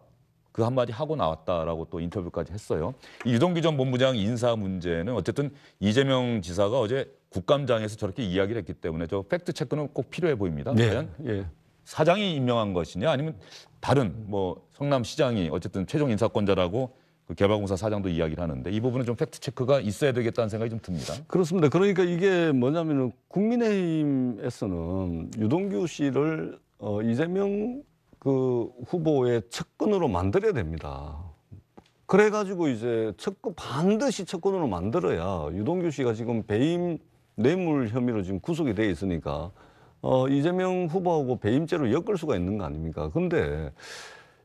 그 한마디 하고 나왔다라고 또 인터뷰까지 했어요. 이 유동규 전 본부장 인사 문제는 어쨌든 이재명 지사가 어제 국감장에서 저렇게 이야기를 했기 때문에 저 팩트 체크는 꼭 필요해 보입니다. 네. 과연 사장이 임명한 것이냐 아니면 다른 뭐 성남시장이 어쨌든 최종 인사권자라고 그 개발공사 사장도 이야기를 하는데 이 부분은 좀 팩트 체크가 있어야 되겠다는 생각이 좀 듭니다. 그렇습니다. 그러니까 이게 뭐냐면은 국민의힘에서는 유동규 씨를 이재명 그 후보의 측근으로 만들어야 됩니다. 그래가지고 이제 반드시 측근으로 만들어야 유동규 씨가 지금 배임 뇌물 혐의로 지금 구속이 돼 있으니까 이재명 후보하고 배임죄로 엮을 수가 있는 거 아닙니까? 근데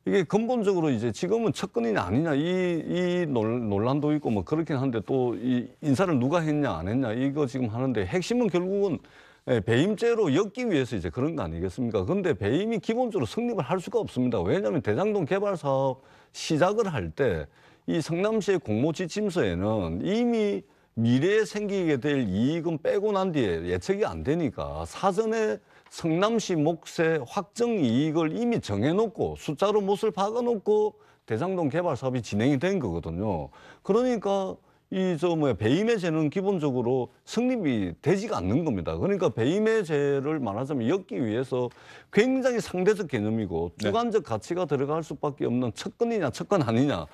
이게 근본적으로 이제 지금은 측근이냐 아니냐 이 논란도 있고 뭐 그렇긴 한데 또 이 인사를 누가 했냐 안 했냐 이거 지금 하는데 핵심은 결국은 배임죄로 엮기 위해서 이제 그런 거 아니겠습니까? 근데 배임이 기본적으로 성립을 할 수가 없습니다. 왜냐하면 대장동 개발 사업 시작을 할 때 이 성남시의 공모지침서에는 이미 미래에 생기게 될 이익은 빼고 난 뒤에 예측이 안 되니까 사전에 성남시 몫의 확정 이익을 이미 정해놓고 숫자로 못을 박아놓고 대장동 개발 사업이 진행이 된 거거든요. 그러니까 배임의 죄는 기본적으로 성립이 되지가 않는 겁니다. 그러니까 배임의 죄를 말하자면 엮기 위해서 굉장히 상대적 개념이고 주관적 가치가 들어갈 수밖에 없는 측근이냐 측근 아니냐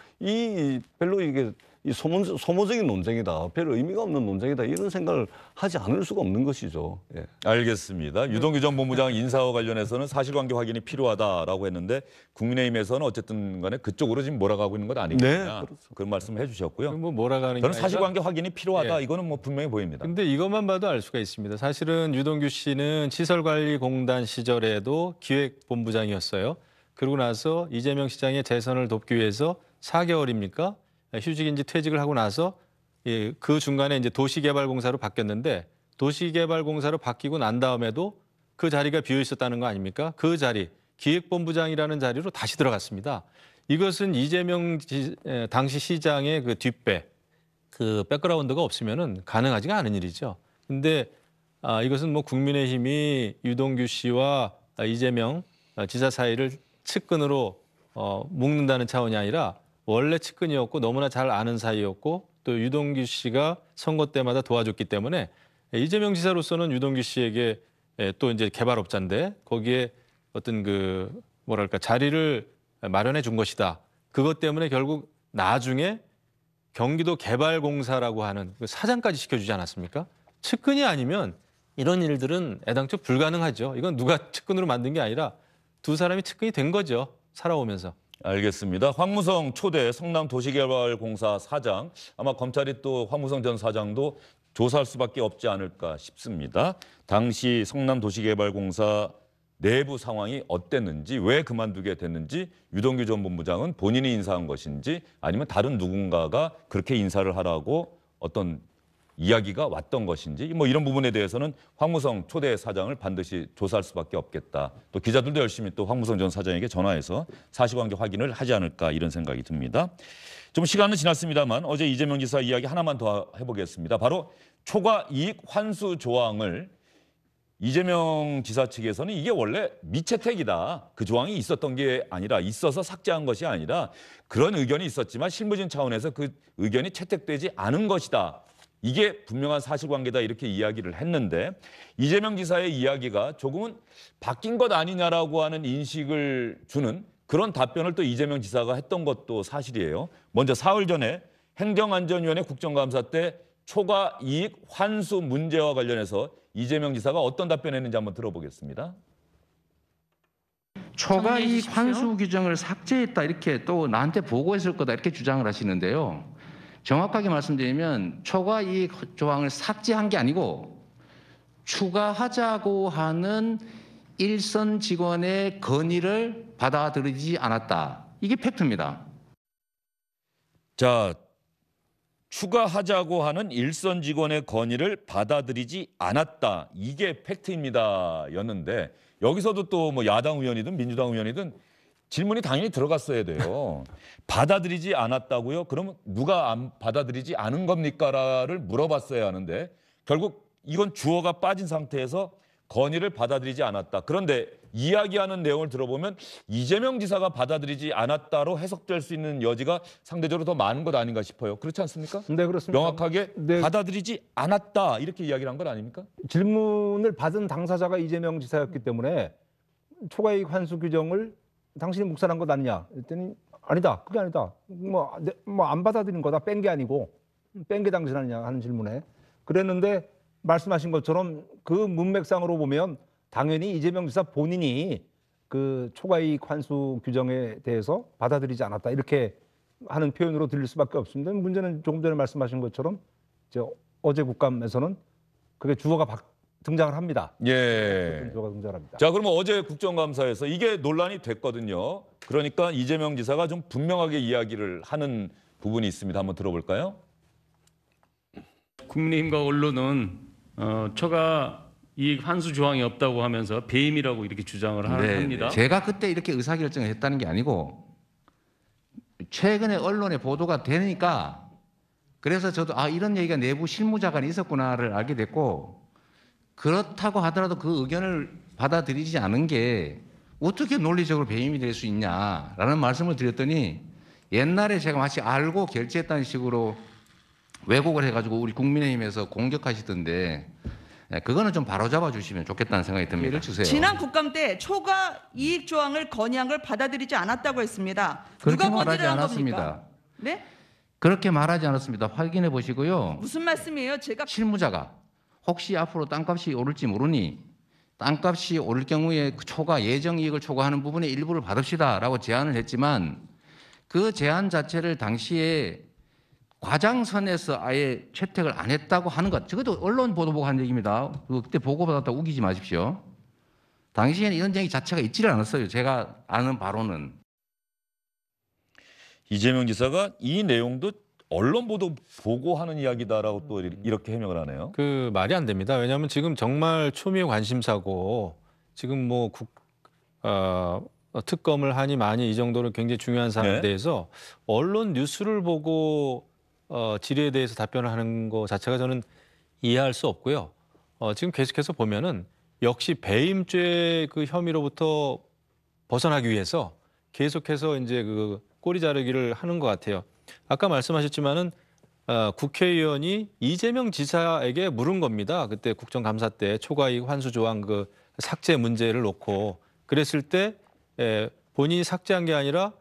별로 이게 소모적인 논쟁이다. 별 의미가 없는 논쟁이다. 이런 생각을 하지 않을 수가 없는 것이죠. 예. 알겠습니다. 유동규 전 본부장 인사와 관련해서는 사실관계 확인이 필요하다라고 했는데 국민의힘에서는 어쨌든 간에 그쪽으로 지금 몰아가고 있는 것 아니겠느냐. 네, 그런 말씀을 해주셨고요. 뭐 몰아가는 게 저는 아니라 사실관계 확인이 필요하다. 예. 이거는 뭐 분명히 보입니다. 근데 이것만 봐도 알 수가 있습니다. 사실은 유동규 씨는 시설관리공단 시절에도 기획본부장이었어요. 그러고 나서 이재명 시장의 재선을 돕기 위해서 4개월입니까? 휴직인지 퇴직을 하고 나서 그 중간에 이제 도시개발공사로 바뀌었는데 도시개발공사로 바뀌고 난 다음에도 그 자리가 비어 있었다는 거 아닙니까? 그 자리, 기획본부장이라는 자리로 다시 들어갔습니다. 이것은 이재명 당시 시장의 그 뒷배, 그 백그라운드가 없으면은 가능하지가 않은 일이죠. 근데 이것은 뭐 국민의힘이 유동규 씨와 이재명 지사 사이를 측근으로 묶는다는 차원이 아니라 원래 측근이었고 너무나 잘 아는 사이였고 또 유동규 씨가 선거 때마다 도와줬기 때문에 이재명 지사로서는 유동규 씨에게 또 이제 개발업자인데 거기에 어떤 그 뭐랄까 자리를 마련해 준 것이다. 그것 때문에 결국 나중에 경기도 개발공사라고 하는 그 사장까지 시켜주지 않았습니까? 측근이 아니면 이런 일들은 애당초 불가능하죠. 이건 누가 측근으로 만든 게 아니라 두 사람이 측근이 된 거죠. 살아오면서. 알겠습니다. 황무성 초대 성남도시개발공사 사장, 아마 검찰이 또 황무성 전 사장도 조사할 수밖에 없지 않을까 싶습니다. 당시 성남도시개발공사 내부 상황이 어땠는지, 왜 그만두게 됐는지, 유동규 전 본부장은 본인이 인사한 것인지 아니면 다른 누군가가 그렇게 인사를 하라고 어떤 이야기가 왔던 것인지 뭐 이런 부분에 대해서는 황무성 초대 사장을 반드시 조사할 수밖에 없겠다. 또 기자들도 열심히 또 황무성 전 사장에게 전화해서 사실관계 확인을 하지 않을까 이런 생각이 듭니다. 좀 시간은 지났습니다만 어제 이재명 지사 이야기 하나만 더 해보겠습니다. 바로 초과 이익 환수 조항을 이재명 지사 측에서는 이게 원래 미채택이다. 그 조항이 있었던 게 아니라 있어서 삭제한 것이 아니라 그런 의견이 있었지만 실무진 차원에서 그 의견이 채택되지 않은 것이다. 이게 분명한 사실관계다 이렇게 이야기를 했는데 이재명 지사의 이야기가 조금은 바뀐 것 아니냐라고 하는 인식을 주는 그런 답변을 또 이재명 지사가 했던 것도 사실이에요. 먼저 사흘 전에 행정안전위원회 국정감사 때 초과 이익 환수 문제와 관련해서 이재명 지사가 어떤 답변했는지 한번 들어보겠습니다. 초과 이익 환수 규정을 삭제했다 이렇게 또 나한테 보고했을 거다 이렇게 주장을 하시는데요. 정확하게 말씀드리면 초과 이익 조항을 삭제한 게 아니고 추가하자고 하는 일선 직원의 건의를 받아들이지 않았다. 이게 팩트입니다. 자, 추가하자고 하는 일선 직원의 건의를 받아들이지 않았다. 이게 팩트입니다. 였는데 여기서도 또 뭐 야당 의원이든 민주당 의원이든 질문이 당연히 들어갔어야 돼요. 받아들이지 않았다고요? 그러면 누가 안 받아들이지 않은 겁니까?를 물어봤어야 하는데 결국 이건 주어가 빠진 상태에서 건의를 받아들이지 않았다. 그런데 이야기하는 내용을 들어보면 이재명 지사가 받아들이지 않았다로 해석될 수 있는 여지가 상대적으로 더 많은 것 아닌가 싶어요. 그렇지 않습니까? 네, 그렇습니다. 명확하게 네. 받아들이지 않았다 이렇게 이야기를 한 건 아닙니까? 질문을 받은 당사자가 이재명 지사였기 때문에 초과이익 환수 규정을 당신이 묵살한 것 아니냐 했더니 아니다. 그게 아니다. 뭐 안 받아들인 거다. 뺀 게 아니고 뺀 게 당신 아니냐 하는 질문에 그랬는데 말씀하신 것처럼 그 문맥상으로 보면 당연히 이재명 지사 본인이 그 초과이익 환수 규정에 대해서 받아들이지 않았다 이렇게 하는 표현으로 들릴 수밖에 없습니다. 문제는 조금 전에 말씀하신 것처럼 이제 어제 국감에서는 그게 주어가 등장을 합니다. 예. 주어가 등장합니다. 자, 그러면 어제 국정감사에서 이게 논란이 됐거든요. 그러니까 이재명 지사가 좀 분명하게 이야기를 하는 부분이 있습니다. 한번 들어볼까요? 국민의힘과 언론은 초과 이익 환수 조항이 없다고 하면서 배임이라고 이렇게 주장을 합니다. 제가 그때 이렇게 의사결정을 했다는 게 아니고 최근에 언론에 보도가 되니까 그래서 저도 이런 얘기가 내부 실무자간에 있었구나를 알게 됐고 그렇다고 하더라도 그 의견을 받아들이지 않은 게 어떻게 논리적으로 배임이 될 수 있냐라는 말씀을 드렸더니 옛날에 제가 마치 알고 결제했다는 식으로 왜곡을 해가지고 우리 국민의힘에서 공격하시던데 그거는 좀 바로잡아 주시면 좋겠다는 생각이 듭니다. 예를 주세요. 지난 국감 때 초과 이익 조항을 건의한 걸 받아들이지 않았다고 했습니다. 그렇게 누가 말하지 건의를 한 않았습니다. 겁니까? 네? 그렇게 말하지 않았습니다. 확인해 보시고요. 무슨 말씀이에요? 제가 실무자가 혹시 앞으로 땅값이 오를지 모르니 땅값이 오를 경우에 그 초과 예정 이익을 초과하는 부분의 일부를 받읍시다라고 제안을 했지만 그 제안 자체를 당시에 과장선에서 아예 채택을 안 했다고 하는 것. 저것도 언론 보도 보고 한 얘기입니다. 그때 보고받았다고 우기지 마십시오. 당시에는 이런 얘기 자체가 있지를 않았어요. 제가 아는 바로는. 이재명 지사가 이 내용도 언론 보도 보고 하는 이야기다라고 또 이렇게 해명을 하네요. 그 말이 안 됩니다. 왜냐하면 지금 정말 초미의 관심사고 지금 뭐 특검을 하니 많이 이 정도로 굉장히 중요한 사안에 대해서 언론 뉴스를 보고 질의에 대해서 답변을 하는 것 자체가 저는 이해할 수 없고요. 지금 계속해서 보면은 역시 배임죄 그 혐의로부터 벗어나기 위해서 계속해서 이제 그 꼬리 자르기를 하는 것 같아요. 아까 말씀하셨지만은 국회의원이 이재명 지사에게 물은 겁니다. 그때 국정감사 때 초과이익 환수 조항 그 삭제 문제를 놓고 그랬을 때 본인이 삭제한 게 아니라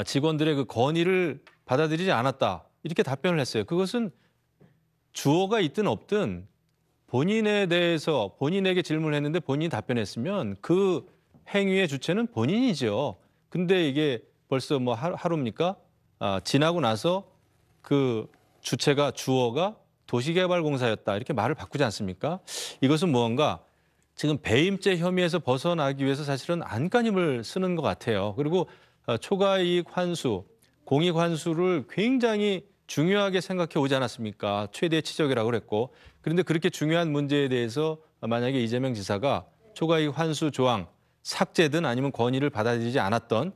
직원들의 그 건의를 받아들이지 않았다. 이렇게 답변을 했어요. 그것은 주어가 있든 없든 본인에 대해서 본인에게 질문을 했는데 본인이 답변했으면 그 행위의 주체는 본인이죠. 근데 이게 벌써 뭐 하루입니까? 지나고 나서 그 주체가 주어가 도시개발공사였다. 이렇게 말을 바꾸지 않습니까? 이것은 무언가 지금 배임죄 혐의에서 벗어나기 위해서 사실은 안간힘을 쓰는 것 같아요. 그리고 초과이익 환수, 공익 환수를 굉장히 중요하게 생각해 오지 않았습니까? 최대 치적이라고 그랬고. 그런데 그렇게 중요한 문제에 대해서 만약에 이재명 지사가 초과이익 환수 조항 삭제든 아니면 건의를 받아들이지 않았던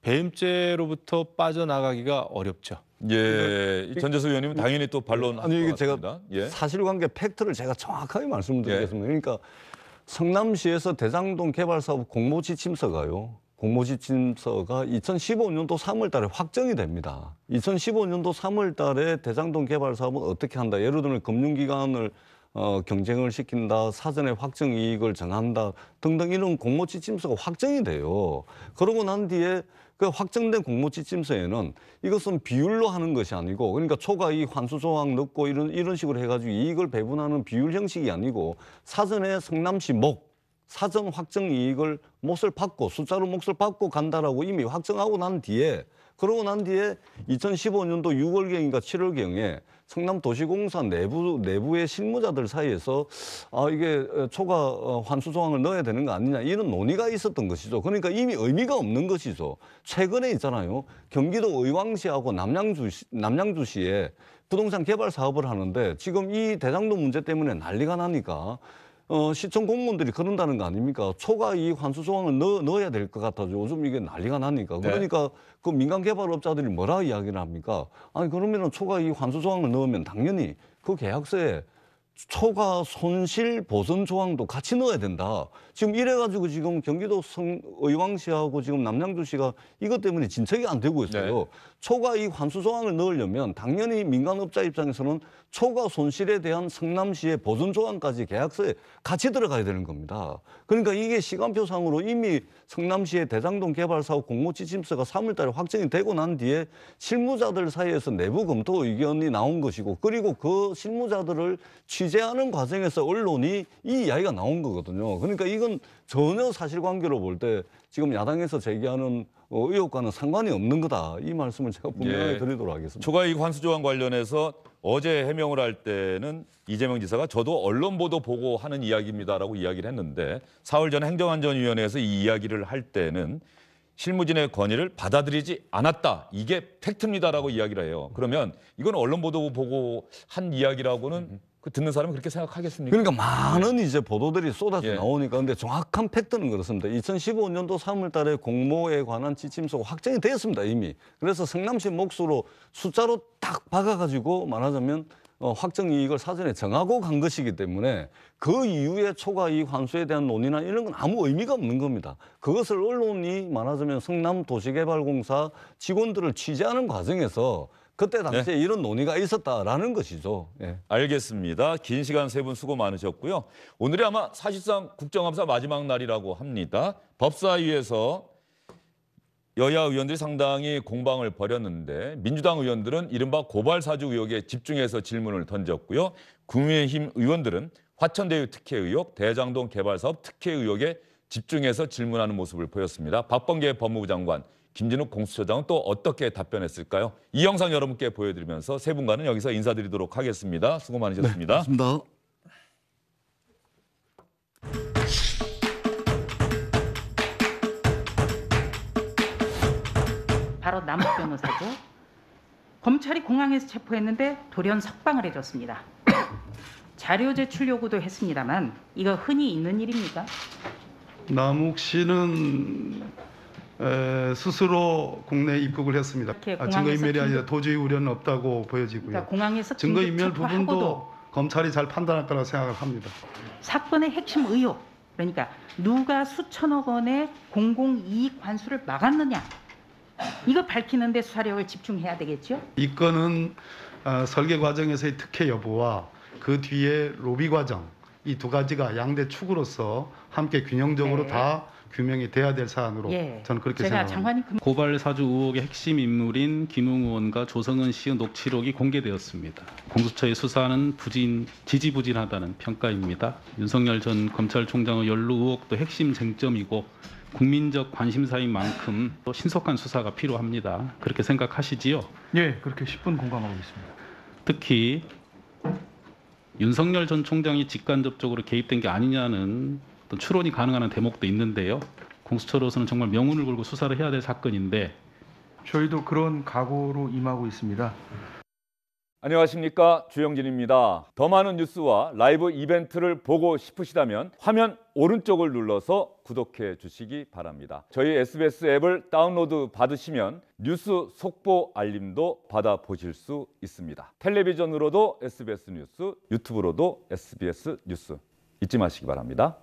배임죄로부터 빠져나가기가 어렵죠. 예, 전재수 의원님은 당연히 또 반론할 아니 이게 것 제가 같습니다. 예. 사실관계 팩트를 제가 정확하게 말씀드리겠습니다. 그러니까 성남시에서 대장동 개발사업 공모지침서가요. 공모지침서가 2015년도 3월 달에 확정이 됩니다. 2015년도 3월 달에 대장동 개발 사업은 어떻게 한다. 예를 들면 금융기관을 경쟁을 시킨다, 사전에 확정 이익을 정한다 등등 이런 공모지침서가 확정이 돼요. 그러고 난 뒤에 그 확정된 공모지침서에는 이것은 비율로 하는 것이 아니고 그러니까 초과이익 환수 조항 넣고 이런 식으로 해가지고 이익을 배분하는 비율 형식이 아니고 사전에 성남시 사전 확정 이익을 몫을 받고 숫자로 몫을 받고 간다라고 이미 확정하고 난 뒤에 그러고 난 뒤에 2015년도 6월경인가 7월경에 성남도시공사 내부의 실무자들 사이에서 이게 초과 환수 조항을 넣어야 되는 거 아니냐 이런 논의가 있었던 것이죠. 그러니까 이미 의미가 없는 것이죠. 최근에 있잖아요. 경기도 의왕시하고 남양주시에 부동산 개발 사업을 하는데 지금 이 대장동 문제 때문에 난리가 나니까 시청 공무원들이 그런다는 거 아닙니까? 초과 이익 환수 조항을 넣어야 될 것 같아서 요즘 이게 난리가 나니까. 그러니까 그 민간 개발업자들이 뭐라 이야기를 합니까? 아니 그러면은 초과 이익 환수 조항을 넣으면 당연히 그 계약서에 초과 손실 보전 조항도 같이 넣어야 된다. 지금 이래가지고 지금 경기도 의왕시하고 지금 남양주시가 이것 때문에 진척이 안 되고 있어요. 초과 이익 환수 조항을 넣으려면 당연히 민간업자 입장에서는 초과 손실에 대한 성남시의 보전 조항까지 계약서에 같이 들어가야 되는 겁니다. 그러니까 이게 시간표상으로 이미 성남시의 대장동 개발 사업 공모지침서가 3월 달에 확정이 되고 난 뒤에 실무자들 사이에서 내부 검토 의견이 나온 것이고 그리고 그 실무자들을 취재하는 과정에서 언론이 이 이야기가 나온 거거든요. 그러니까 이건 전혀 사실관계로 볼 때 지금 야당에서 제기하는 의혹과는 상관이 없는 거다. 이 말씀을 제가 분명하게 드리도록 하겠습니다. 초과이익 환수 조항 관련해서 어제 해명을 할 때는 이재명 지사가 저도 언론 보도 보고 하는 이야기입니다라고 이야기를 했는데 4월 전에 행정안전위원회에서 이 이야기를 할 때는 실무진의 건의를 받아들이지 않았다. 이게 팩트입니다라고 이야기를 해요. 그러면 이건 언론 보도 보고 한 이야기라고는 그 듣는 사람은 그렇게 생각하겠습니까? 그러니까 많은 이제 보도들이 쏟아져 예. 나오니까 근데 정확한 팩트는 그렇습니다. 2015년도 3월 달에 공모에 관한 지침서가 확정이 되었습니다, 이미. 그래서 성남시 몫으로 숫자로 딱 박아가지고 말하자면 확정 이익을 사전에 정하고 간 것이기 때문에 그 이후에 초과 이익 환수에 대한 논의나 이런 건 아무 의미가 없는 겁니다. 그것을 언론이 말하자면 성남도시개발공사 직원들을 취재하는 과정에서 그때 당시에 이런 논의가 있었다라는 것이죠. 예. 알겠습니다. 긴 시간 세 분 수고 많으셨고요. 오늘이 아마 사실상 국정감사 마지막 날이라고 합니다. 법사위에서 여야 의원들이 상당히 공방을 벌였는데 민주당 의원들은 이른바 고발사주 의혹에 집중해서 질문을 던졌고요. 국민의힘 의원들은 화천대유 특혜 의혹, 대장동 개발사업 특혜 의혹에 집중해서 질문하는 모습을 보였습니다. 박범계 법무부 장관, 김진욱 공수처장은 또 어떻게 답변했을까요? 이 영상 여러분께 보여드리면서 세 분과는 여기서 인사드리도록 하겠습니다. 수고 많으셨습니다. 고맙습니다. 바로 남욱 변호사죠. 검찰이 공항에서 체포했는데 돌연 석방을 해줬습니다. 자료 제출 요구도 했습니다만 이거 흔히 있는 일입니까? 남욱 씨는 스스로 국내 입국을 했습니다. 증거인멸이 아니라 도저히 우려는 없다고 보여지고요. 그러니까 공항에서 증거인멸 체포하고도 부분도 검찰이 잘 판단할 거라고 생각을 합니다. 사건의 핵심 의혹, 그러니까 누가 수천억 원의 공공이익 환수를 막았느냐, 이거 밝히는 데 수사력을 집중해야 되겠죠? 이 건은 설계 과정에서의 특혜 여부와 그 뒤에 로비 과정, 이 두 가지가 양대 축으로서 함께 균형적으로 다 규명이 돼야 될 사안으로 저는 그렇게 생각합니다. 고발 사주 의혹의 핵심 인물인 김웅 의원과 조성은 씨의 녹취록이 공개되었습니다. 공수처의 수사는 지지부진하다는 평가입니다. 윤석열 전 검찰총장의 연루 의혹도 핵심 쟁점이고 국민적 관심사인 만큼 또 신속한 수사가 필요합니다. 그렇게 생각하시지요? 예, 그렇게 10분 공감하고 있습니다. 특히 윤석열 전 총장이 직간접적으로 개입된 게 아니냐는 또 추론이 가능한 대목도 있는데요. 공수처로서는 정말 명운을 걸고 수사를 해야 될 사건인데 저희도 그런 각오로 임하고 있습니다. 안녕하십니까, 주영진입니다. 더 많은 뉴스와 라이브 이벤트를 보고 싶으시다면 화면 오른쪽을 눌러서 구독해 주시기 바랍니다. 저희 SBS 앱을 다운로드 받으시면 뉴스 속보 알림도 받아보실 수 있습니다. 텔레비전으로도 SBS 뉴스, 유튜브로도 SBS 뉴스 잊지 마시기 바랍니다.